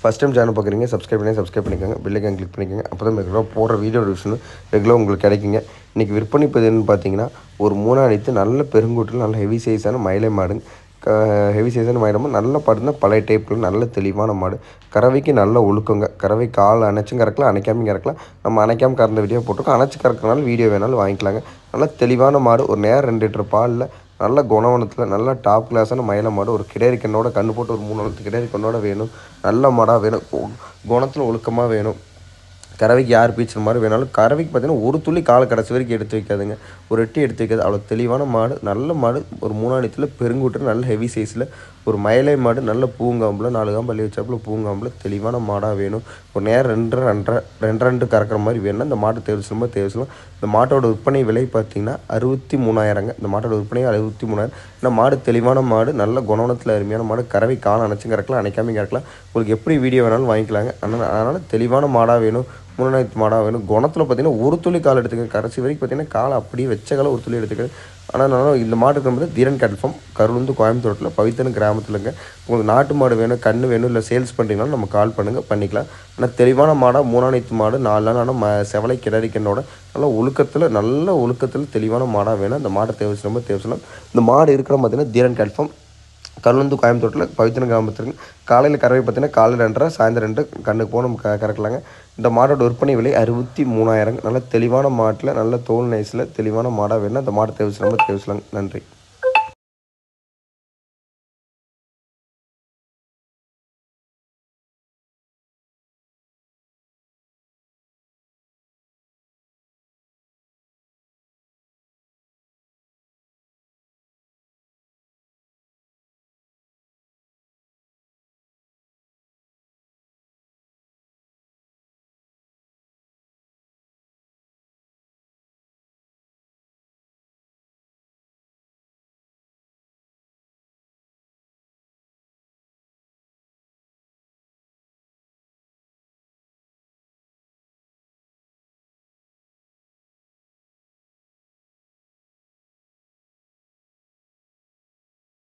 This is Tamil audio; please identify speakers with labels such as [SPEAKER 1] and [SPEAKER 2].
[SPEAKER 1] ஃபஸ்ட் டைம் சேனல் பார்க்குறீங்க சப்ஸ்கிரைப் பண்ணிக்கோங்க, பெல் ஐக்கான் கிளிக் பண்ணிக்கோங்க. அப்போ தான் ரெகுலராக போடுற வீடியோ விஷயம் ரெகுலராக உங்களுக்கு கிடைக்குங்க. இன்றைக்கி விற்பனை பதிவுன்னு பார்த்தீங்கன்னா ஒரு 3 அடித்து நல்ல பெருங்கூட்டில் நல்ல ஹெவி சைஸான மயிலை மாடுங்க. ஹெவி சைஸான மயிலமாக நல்ல பாட்டுனா பழைய டைப்பில் நல்ல தெளிவான மாடு. கறவைக்கு நல்ல ஒழுக்கங்க. கறவை கால் அணைச்சும் கறக்கலாம், அணைக்காமல் கறக்கலாம். நம்ம அணைக்காமல் கறந்த வீடியோ போட்டிருக்கோம். அணைச்சி கறக்கிறனால வீடியோ வேணாலும் வாங்கிக்கலாங்க. நல்ல தெளிவான மாடு. ஒரு நேரம் 2 லிட்டர் பாலில் நல்ல குணவனத்தில் நல்ல டாப் கிளாஸான மயிலை மாடு. ஒரு கிடேரி கண்ணோட கண்ணு போட்டு ஒரு 3 வருஷத்து கிடேரி கண்ணோட வேணும். நல்ல மாடாக வேணும். குணத்தில் ஒழுக்கமாக வேணும். கறவைக்கு யார் பீச்சுற மாதிரி வேணாலும். கறவைக்கு பார்த்தீங்கன்னா ஒரு துளி காலை கடைசி வரைக்கும் எடுத்து வைக்காதுங்க. ஒரு எட்டி எடுத்து வைக்காது. அவ்வளோ தெளிவான மாடு, நல்ல மாடு. ஒரு 3 அடித்தில் பெருங்கூட்டு நல்ல ஹெவி சைஸில் ஒரு மயிலை மாடு. நல்ல பூங்காம்பில் 4 காம்பு பள்ளி வச்சாப்புல பூங்காம்பில் தெளிவான மாடாக வேணும். ஒரு நேரம் 2 கறக்கிற மாதிரி வேணும்னா இந்த மாட்டை தேர்வு செய்யலாம். இந்த மாட்டோட விற்பனை விலை பார்த்தீங்கன்னா 63,000ங்க. இந்த மாட்டோட விற்பனை 63,000. இந்த மாடு தெளிவான மாடு, நல்ல குணவனத்தில் அருமையான மாடு. கறவை காலை அணைச்சும் கறக்கலாம், அணைக்காமல் கறக்கலாம். உங்களுக்கு எப்படி வீடியோ வேணாலும் வாங்கிக்கலாங்க. அதனால் தெளிவான மாடாக வேணும். 3 நாளைக்கு மாடாக வேணும். குணத்தில் பார்த்தீங்கன்னா ஒரு துளி கால் எடுத்துக்க. கடைசி வரைக்கும் பார்த்தீங்கன்னா காலை அப்படியே வச்ச காலை ஒரு துளி எடுத்துக்கிறது. ஆனால் இந்த மாட்டுக்கு வந்து தீரன் கன்ஃபார்ம் கருளுந்து கோயம்புத்தூரில் பவித்தன கிராமத்துலங்க. உங்களுக்கு நாட்டு மாடு வேணும், கன்று வேணும், இல்லை சேல்ஸ் பண்ணுறீங்கனாலும் நம்ம கால் பண்ணுங்கள், பண்ணிக்கலாம். ஆனால் தெளிவான மாடாக 3 நாளைக்கு மாடு 4 நாள் ஆனால் செவலை கிடரிக்கனோட நல்ல ஒழுக்கத்தில் தெளிவான மாடாக வேணும். அந்த மாட்டை தேவைச்சலாம். இந்த மாடு இருக்கிற பார்த்தீங்கன்னா தீரன் கன்ஃபார்ம் கருளுந்து கோயம்புத்தூரில் பவித்தன கிராமத்துக்கு. காலையில் கறவை பார்த்தீங்கன்னா காலையில் 2:30 சாயந்தரம் 2 கண்ணுக்கு போக நம்ம கறக்கலாங்க. இந்த மாடோட விற்பனை விலை 63,000. நல்ல தெளிவான மாட்டில் நல்ல தோல் நைஸில் தெளிவான மாடாக வேணும். அந்த மாட்டை தேவைச்சலாங்க. நன்றி.